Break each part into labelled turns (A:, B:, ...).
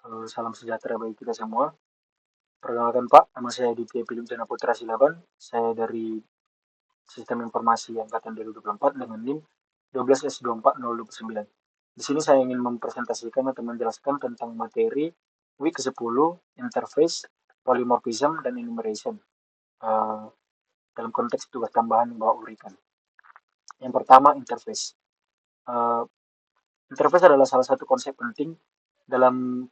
A: Salam sejahtera bagi kita semua. Perkenalkan Pak, nama saya Ditya Philip Jana Putra Silaban. Saya dari Sistem Informasi Angkatan 2024 dengan NIM 12S24029. Di sini saya ingin mempresentasikan atau menjelaskan tentang materi week ke-10, interface, polymorphism, dan enumeration. Uh, dalam konteks tugas tambahan yang Bapak berikan. Yang pertama, interface. Uh, interface adalah salah satu konsep penting dalam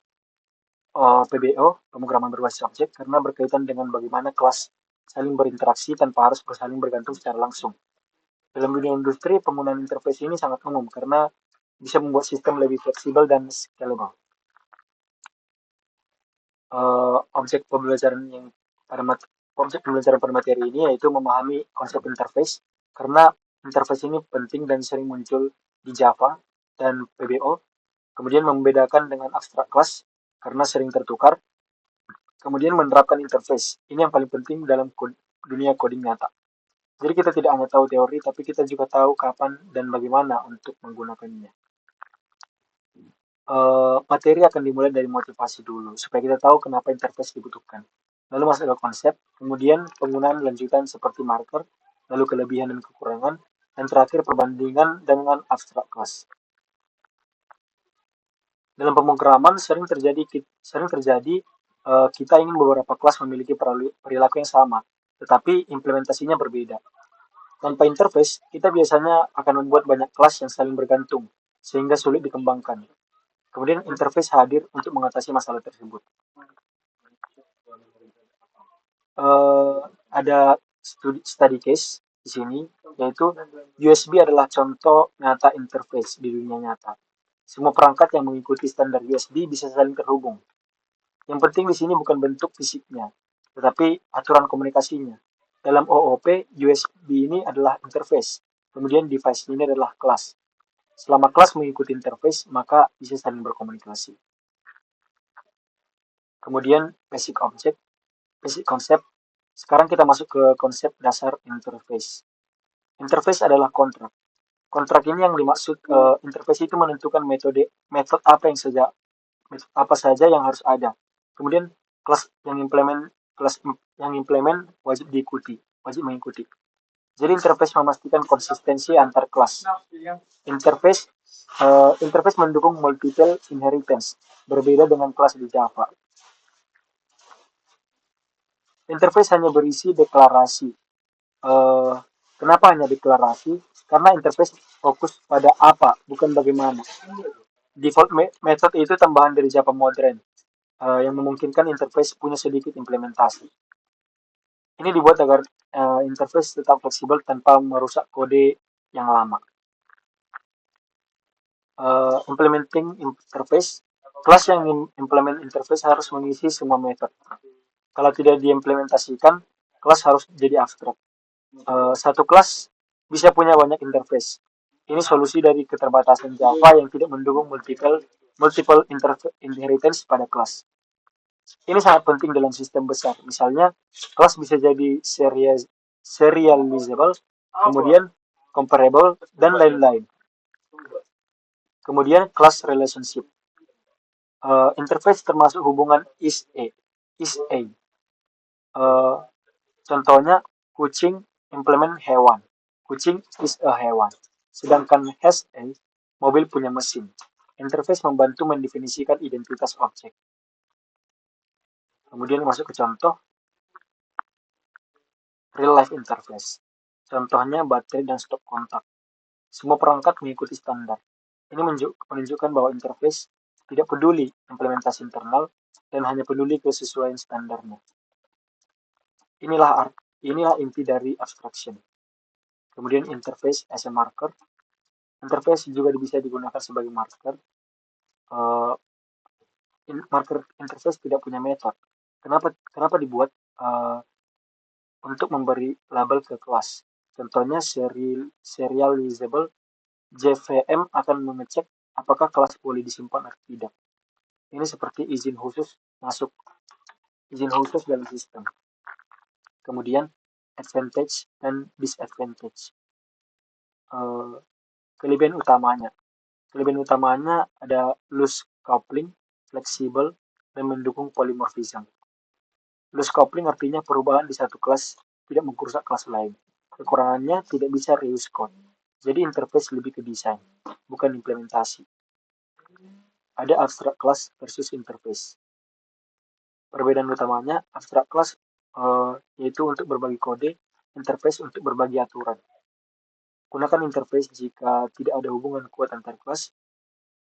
A: PBO, pemrograman berbasis objek, karena berkaitan dengan bagaimana kelas saling berinteraksi tanpa harus saling bergantung secara langsung. Dalam dunia industri, penggunaan interface ini sangat umum karena bisa membuat sistem lebih fleksibel dan scalable. Objek pembelajaran yang pada objek pembelajaran pada materi ini yaitu memahami konsep interface karena interface ini penting dan sering muncul di Java dan PBO. Kemudian membedakan dengan abstrak kelas karena sering tertukar. Kemudian menerapkan interface. Ini yang paling penting dalam dunia coding nyata. Jadi kita tidak hanya tahu teori, tapi kita juga tahu kapan dan bagaimana untuk menggunakannya. Materi akan dimulai dari motivasi dulu, supaya kita tahu kenapa interface dibutuhkan. Lalu masuk ke konsep, kemudian penggunaan lanjutan seperti marker, lalu kelebihan dan kekurangan, dan terakhir perbandingan dengan abstrak class. Dalam pemrograman sering terjadi kita ingin beberapa kelas memiliki perilaku yang sama, tetapi implementasinya berbeda. Tanpa interface, kita biasanya akan membuat banyak kelas yang saling bergantung, sehingga sulit dikembangkan. Kemudian interface hadir untuk mengatasi masalah tersebut. Uh, ada study case di sini, yaitu USB adalah contoh nyata interface di dunia nyata. Semua perangkat yang mengikuti standar USB bisa saling terhubung. Yang penting di sini bukan bentuk fisiknya, tetapi aturan komunikasinya. Dalam OOP, USB ini adalah interface. Kemudian device ini adalah kelas. Selama kelas mengikuti interface, maka bisa saling berkomunikasi. Kemudian basic concept. Sekarang kita masuk ke konsep dasar interface. Interface adalah kontrak. Kontrak ini yang dimaksud interface itu menentukan metode apa saja yang harus ada. Kemudian kelas yang implement wajib mengikuti. Jadi interface memastikan konsistensi antar kelas. Interface mendukung multiple inheritance, berbeda dengan kelas di Java. Interface hanya berisi deklarasi. Kenapa hanya deklarasi? Karena interface fokus pada apa, bukan bagaimana. Default method itu tambahan dari Java modern yang memungkinkan interface punya sedikit implementasi. Ini dibuat agar interface tetap fleksibel tanpa merusak kode yang lama. Implementing interface, kelas yang implement interface harus mengisi semua method. Kalau tidak diimplementasikan, kelas harus jadi abstrak. Satu kelas bisa punya banyak interface. Ini solusi dari keterbatasan Java yang tidak mendukung multiple inheritance pada kelas. Ini sangat penting dalam sistem besar. Misalnya, kelas bisa jadi serializable, kemudian comparable, dan lain-lain. Kemudian class relationship. Interface termasuk hubungan is-a. Contohnya, kucing implement hewan. Kucing is a hewan. Sedangkan has a, mobil punya mesin. Interface membantu mendefinisikan identitas objek. Kemudian masuk ke contoh real life interface. Contohnya baterai dan stop kontak. Semua perangkat mengikuti standar. Ini menunjukkan bahwa interface tidak peduli implementasi internal dan hanya peduli kesesuaian standarnya. Inilah inti dari abstraction. Kemudian interface as a marker. Interface juga bisa digunakan sebagai marker. Marker interface tidak punya metode. Kenapa dibuat? Untuk memberi label ke kelas. Contohnya serializable, JVM akan mengecek apakah kelas boleh disimpan atau tidak. Ini seperti izin khusus dalam sistem. Kemudian advantage dan disadvantage. Kelebihan utamanya ada loose coupling, fleksibel, dan mendukung polymorphism. Loose coupling artinya perubahan di satu kelas tidak mengrusak kelas lain. Kekurangannya tidak bisa reuse code. Jadi interface lebih ke desain, bukan implementasi. Ada abstract class versus interface. Perbedaan utamanya, abstract class yaitu untuk berbagi kode, interface untuk berbagi aturan. Gunakan interface jika tidak ada hubungan kuat antar kelas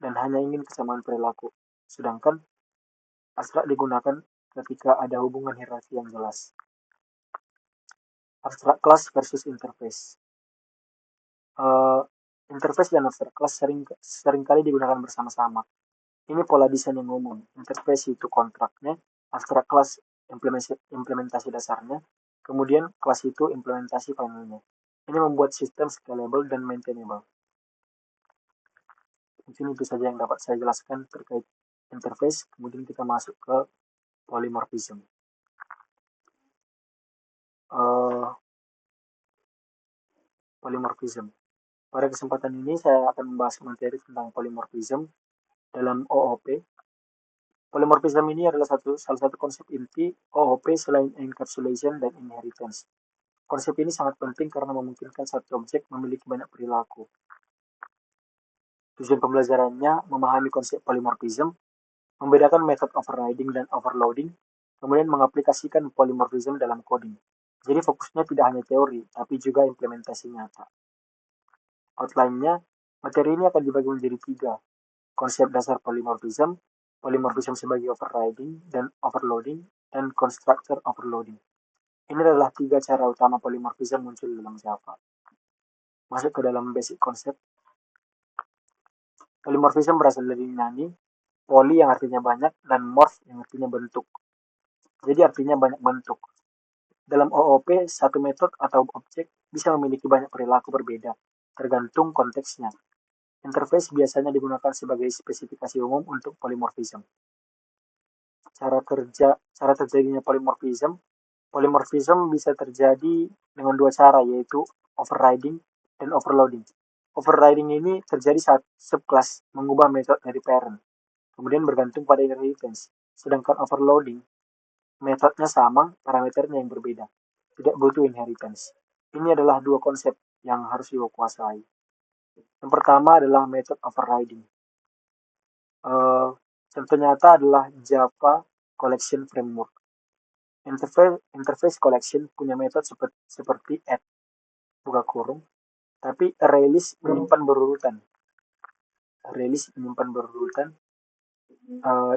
A: dan hanya ingin kesamaan perilaku. Sedangkan abstrak digunakan ketika ada hubungan hierarki yang jelas. Abstrak class versus interface. Interface dan abstrak class seringkali digunakan bersama-sama. Ini pola desain yang umum. Interface itu kontraknya, abstrak class implementasi dasarnya, kemudian kelas itu implementasi finalnya. Ini membuat sistem scalable dan maintainable. Mungkin itu saja yang dapat saya jelaskan terkait interface, kemudian kita masuk ke polymorphism. Polymorphism. Pada kesempatan ini saya akan membahas materi tentang polymorphism dalam OOP. Polymorphism ini adalah salah satu konsep inti OOP selain encapsulation dan inheritance. Konsep ini sangat penting karena memungkinkan satu objek memiliki banyak perilaku. Tujuan pembelajarannya memahami konsep polymorphism, membedakan metode overriding dan overloading, kemudian mengaplikasikan polymorphism dalam coding. Jadi fokusnya tidak hanya teori, tapi juga implementasi nyata. Outline-nya, materi ini akan dibagi menjadi 3. Konsep dasar polymorphism, polymorphism sebagai overriding dan overloading, dan constructor overloading. Ini adalah 3 cara utama polymorphism muncul dalam Java. Masuk ke dalam basic konsep. Polymorphism berasal dari Yunani, poly yang artinya banyak, dan morph yang artinya bentuk. Jadi artinya banyak bentuk. Dalam OOP, satu metode atau objek bisa memiliki banyak perilaku berbeda, tergantung konteksnya. Interface biasanya digunakan sebagai spesifikasi umum untuk polymorphism. Cara terjadinya polymorphism. Polymorphism bisa terjadi dengan 2 cara, yaitu overriding dan overloading. Overriding ini terjadi saat subclass mengubah metode dari parent, kemudian bergantung pada inheritance. Sedangkan overloading, metodenya sama, parameternya yang berbeda, tidak butuh inheritance. Ini adalah 2 konsep yang harus dikuasai. Yang pertama adalah method overriding. Contoh nyata adalah Java Collection Framework. Interface collection punya metode seperti add, buka kurung, tapi ArrayList menyimpan berurutan.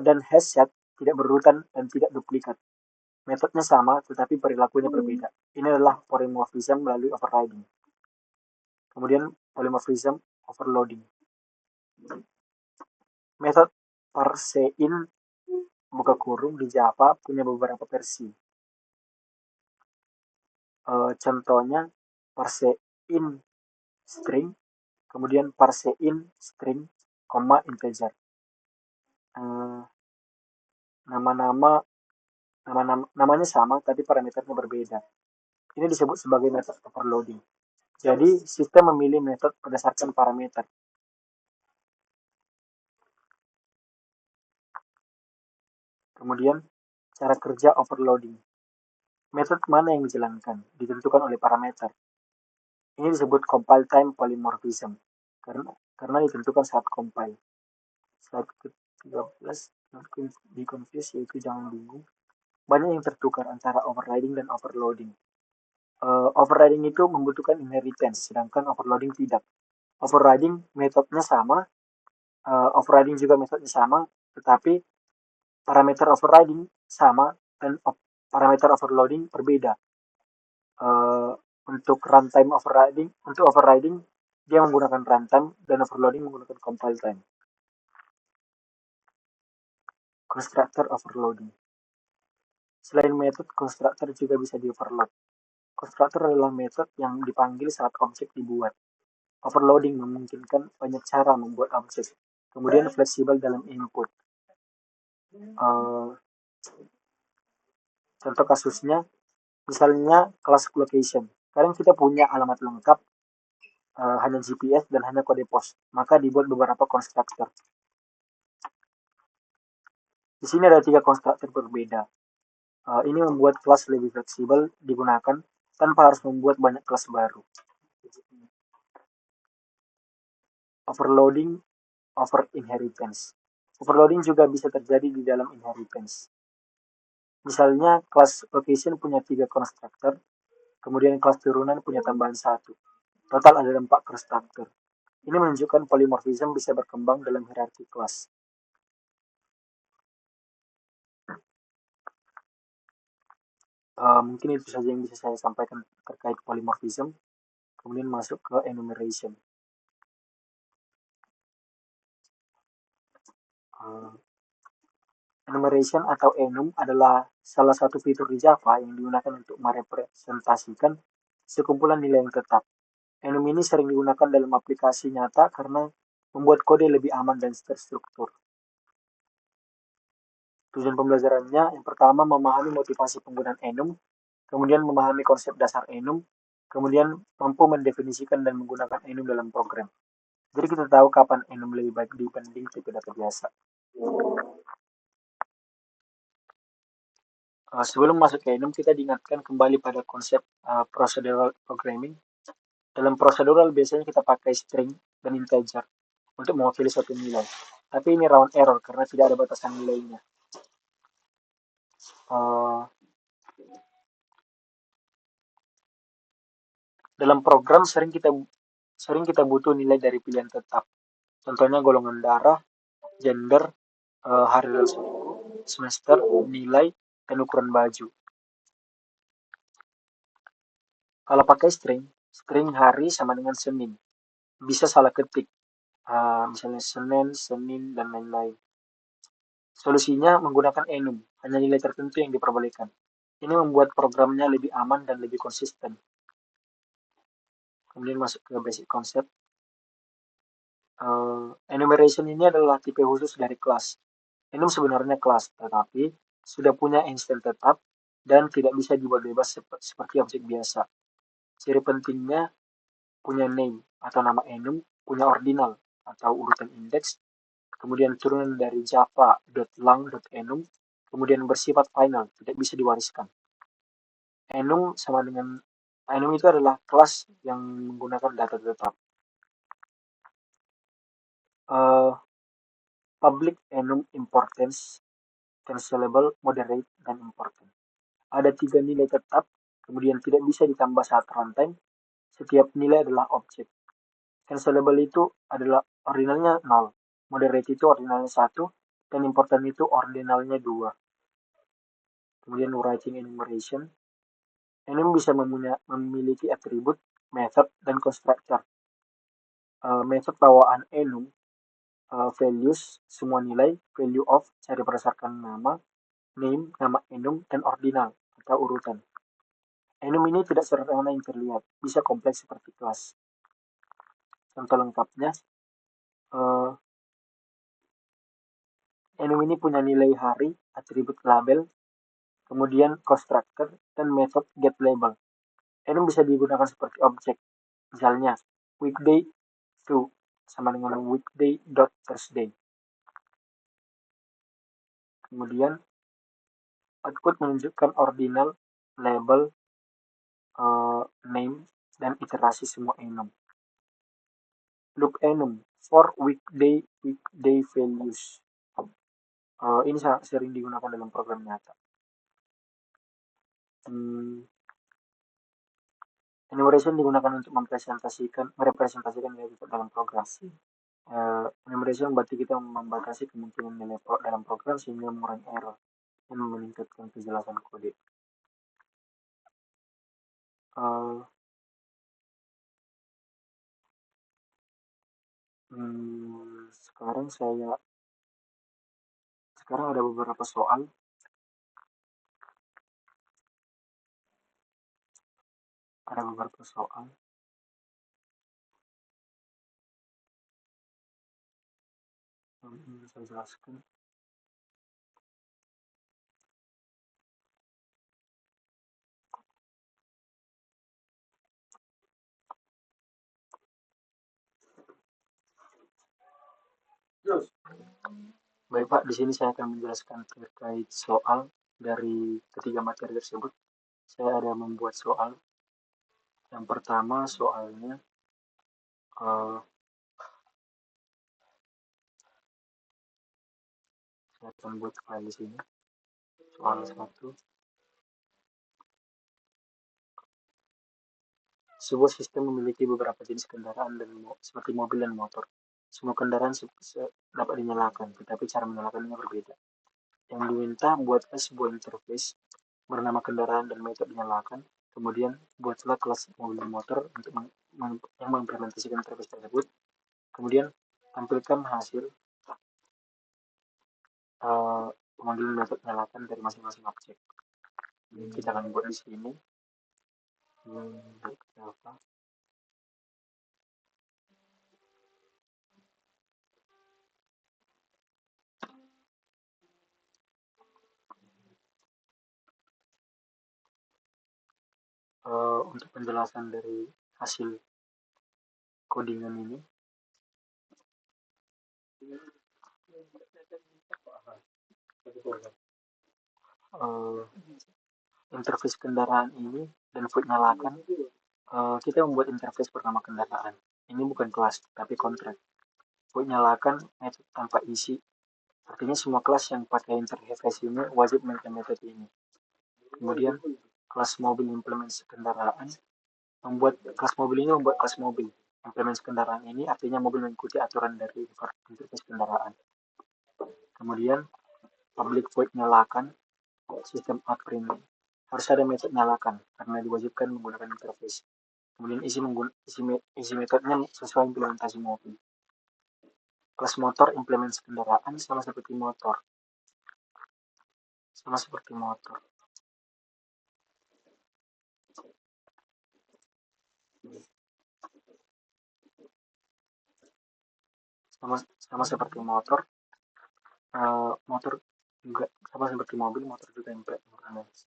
A: Dan hashset tidak berurutan dan tidak duplikat. Metodenya sama, tetapi perilakunya berbeda. Ini adalah polymorphism melalui overriding. Kemudian polymorphism overloading. Metode parseIn buka kurung di Java punya beberapa versi. Contohnya parseIn string, kemudian parseIn string, integer. Namanya sama, tapi parameternya berbeda. Ini disebut sebagai metode overloading. Jadi, sistem memilih metode berdasarkan parameter. Kemudian, cara kerja overloading. Metode mana yang dijalankan ditentukan oleh parameter. Ini disebut compile time polymorphism karena ditentukan saat compile. Slide ke-13 di confuse, yaitu jangan bingung. Banyak yang tertukar antara overriding dan overloading. Overriding itu membutuhkan inheritance, sedangkan overloading tidak. Overriding metodenya sama, overriding juga metodenya sama, tetapi parameter overriding sama dan parameter overloading berbeda. Untuk overriding dia menggunakan runtime dan overloading menggunakan compile time. Constructor overloading. Selain metode, constructor juga bisa di-overload. Constructor adalah metode yang dipanggil saat objek dibuat. Overloading memungkinkan banyak cara membuat objek, kemudian fleksibel dalam input. Contoh kasusnya, misalnya kelas location. Sekarang kita punya alamat lengkap, hanya GPS dan hanya kode pos, maka dibuat beberapa constructor. Di sini ada 3 konstruktor berbeda. Ini membuat kelas lebih fleksibel digunakan tanpa harus membuat banyak kelas baru. Overloading over inheritance. Overloading juga bisa terjadi di dalam inheritance. Misalnya kelas location punya 3 konstruktor, kemudian kelas turunan punya tambahan 1. Total ada 4 konstruktor. Ini menunjukkan polymorphism bisa berkembang dalam hierarki kelas. Mungkin itu saja yang bisa saya sampaikan terkait polymorphism. Kemudian masuk ke enumeration. Enumeration atau enum adalah salah satu fitur di Java yang digunakan untuk merepresentasikan sekumpulan nilai yang tetap. Enum ini sering digunakan dalam aplikasi nyata karena membuat kode lebih aman dan terstruktur. Tujuan pembelajarannya, yang pertama memahami motivasi penggunaan enum, kemudian memahami konsep dasar enum, kemudian mampu mendefinisikan dan menggunakan enum dalam program. Jadi kita tahu kapan enum lebih baik dibanding tipe data biasa. Sebelum masuk ke enum, kita diingatkan kembali pada konsep procedural programming. Dalam procedural biasanya kita pakai string dan integer untuk mewakili suatu nilai. Tapi ini round error karena tidak ada batasan nilainya. Dalam program sering kita butuh nilai dari pilihan tetap. Contohnya golongan darah, gender, hari dalam seminggu, semester, nilai, dan ukuran baju. Kalau pakai string hari sama dengan Senin. Bisa salah ketik, misalnya Senin, dan lain-lain. Solusinya menggunakan enum, hanya nilai tertentu yang diperbolehkan. Ini membuat programnya lebih aman dan lebih konsisten. Kemudian masuk ke basic concept. Enumeration ini adalah tipe khusus dari kelas. Enum sebenarnya kelas, tetapi sudah punya instance tetap dan tidak bisa dibuat bebas seperti objek biasa. Ciri pentingnya punya name atau nama enum, punya ordinal atau urutan indeks, kemudian turunan dari java.lang.enum, kemudian bersifat final, tidak bisa diwariskan. Enum itu adalah kelas yang menggunakan data tetap. Public enum importance, cancelable, moderate, dan important. Ada 3 nilai tetap, kemudian tidak bisa ditambah saat runtime. Setiap nilai adalah objek. Cancelable itu adalah ordinalnya 0, moderate itu ordinalnya 1, dan important itu ordinalnya 2. Kemudian writing enumeration. Enum bisa memiliki atribut, method, dan constructor. Method bawaan enum, values, semua nilai, value of, cari berdasarkan nama, name, nama enum, dan ordinal atau urutan. Enum ini tidak sederhana yang terlihat, bisa kompleks seperti kelas. Contoh lengkapnya, enum ini punya nilai hari, atribut label, kemudian constructor, dan method getLabel. Enum bisa digunakan seperti objek. Misalnya, weekday to sama dengan weekday.thursday. Kemudian, output menunjukkan ordinal, label, name, dan iterasi semua enum. Loop enum for weekday values. Ini sangat sering digunakan dalam program nyata. Enumeration digunakan untuk merepresentasikan nilai dalam program. Enumeration berarti kita membatasi kemungkinan nilai dalam program sehingga mengurangi error dan meningkatkan kejelasan kode. Sekarang ada beberapa soal. Yang saya jelaskan. Baik Pak, di sini saya akan menjelaskan terkait soal dari ketiga materi tersebut. Saya ada membuat soal. Yang pertama soalnya eh, saya akan buat file di sini. Soal 1. Sebuah sistem memiliki beberapa jenis kendaraan dan seperti mobil dan motor. Semua kendaraan dapat dinyalakan, tetapi cara menyalakannya berbeda. Yang diminta buatlah sebuah interface bernama kendaraan dan metode dinyalakan. Kemudian buatlah kelas mobil dan motor untuk yang mengimplementasikan interface tersebut. Kemudian tampilkan hasil pemanggilan metode nyalakan dari masing-masing objek. Kita akan buat di sini. Untuk penjelasan dari hasil codingan ini, interface kendaraan ini dan void nyalakan, kita membuat interface bernama kendaraan. Ini bukan kelas, tapi kontrak. Void nyalakan metode tanpa isi. Artinya semua kelas yang pakai interface ini wajib memakai metode ini. Kemudian kelas mobil implementasi kendaraan membuat kelas mobil ini membuat kelas mobil. Implementasi kendaraan ini artinya mobil mengikuti aturan dari interface kendaraan. Kemudian public void nyalakan sistem outprint. Harus ada metode nyalakan karena diwajibkan menggunakan interface. Kemudian isi metodenya sesuai implementasi mobil. Kelas motor implementasi kendaraan sama seperti motor. Sama seperti motor. Sama seperti motor. Motor juga sama seperti mobil, motor juga implementasi.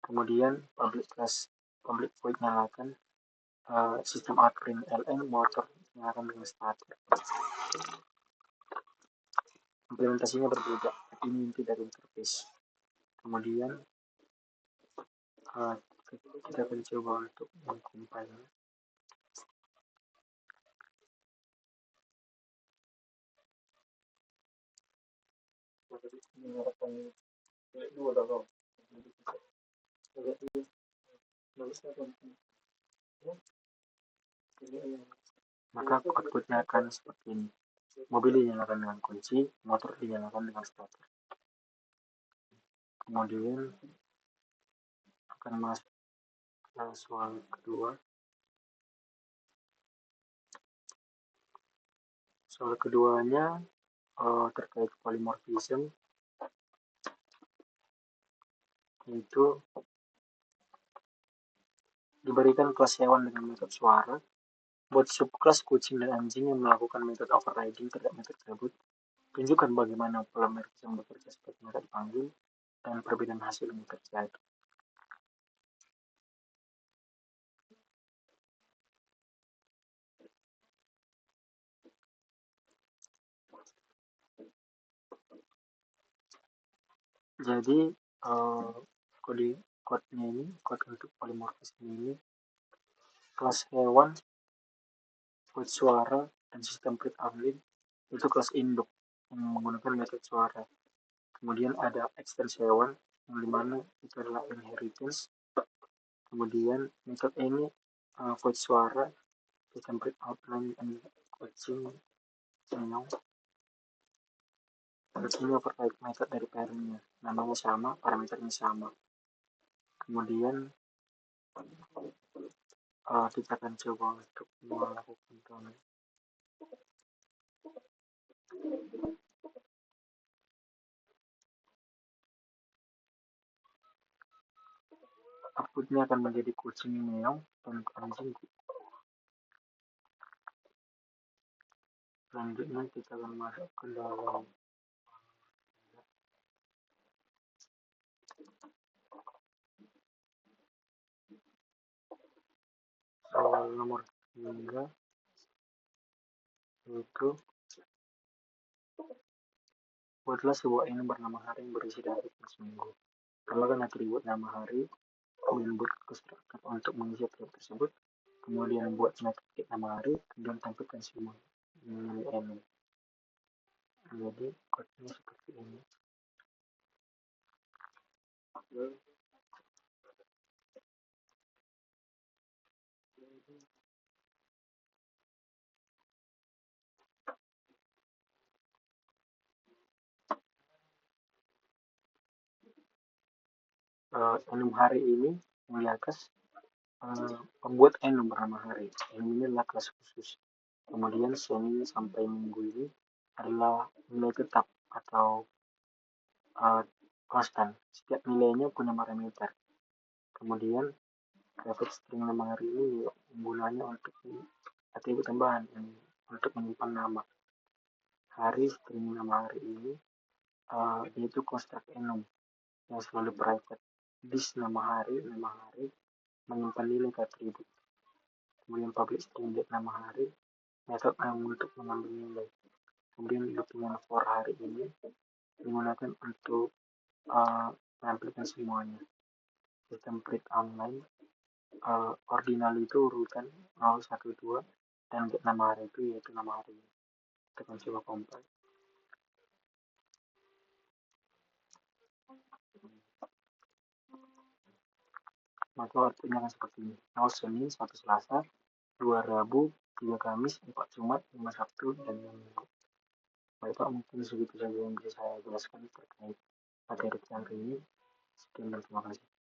A: Kemudian public void nyalakan sistem outprint ln motor nyalakan dengan starter. Implementasinya berbeda, ini inti dari interface. Kemudian kita akan coba untuk mengcompile. Maka outputnya akan seperti ini. Mobil dinyalakan dengan kunci, motor dinyalakan dengan starter. Kemudian akan masuk ke soal kedua. Soal keduanya terkait polymorphism, yaitu diberikan kelas hewan dengan metode suara. Buat subkelas kucing dan anjing yang melakukan metode overriding terhadap metode tersebut. Tunjukkan bagaimana polymorphism bekerja seperti metode dipanggil dan perbedaan hasil yang terjadi. Jadi kode-nya ini, kode untuk polymorphism ini, kelas hewan, void suara, dan sistem print outline itu kelas induk yang menggunakan metode suara. Kemudian ada extends hewan yang dimana itu adalah inheritance. Kemudian metode ini void suara, sistem print outline, dan kucing, meow. Ini override method dari parentnya, namanya sama, parameternya sama. Kemudian kita akan coba untuk melakukan connect. Outputnya akan menjadi kucing meow dan anjing. Selanjutnya kita akan masuk ke dalam soal nomor 3, yaitu Buatlah sebuah enum bernama hari yang berisi dari seminggu. Tambahkan atribut nama hari, kemudian buat konstruktor untuk mengisi atribut tersebut, kemudian buat metode nama hari, kemudian tampilkan semua enum. Jadi kodenya seperti ini. Enum hari ini di atas pembuat enum bernama hari. Enum ini adalah kelas khusus. Kemudian Senin sampai Minggu ini adalah nilai tetap atau konstan. Setiap nilainya punya parameter. Kemudian prefix string nama hari ini gunanya untuk atribut tambahan untuk menyimpan nama. Hari string nama hari ini yaitu konstruk enum yang selalu private. This nama hari menyimpan nilai ke atribut. Kemudian public string date nama hari metode yang untuk mengambil nilai. Kemudian loopingan for hari ini digunakan untuk menampilkan semuanya. Sistem print online ordinal itu urutan 0, 1, 2 dan nama hari itu yaitu nama hari ini. Kita akan coba compile. Maka outputnya akan seperti ini. 0 Senin, 1 Selasa, 2 Rabu, 3 Kamis, 4 Jumat, 5 Sabtu, dan 5 Minggu. Baik Pak, mungkin segitu saja yang bisa saya jelaskan terkait materi hari ini. Sekian dan terima kasih.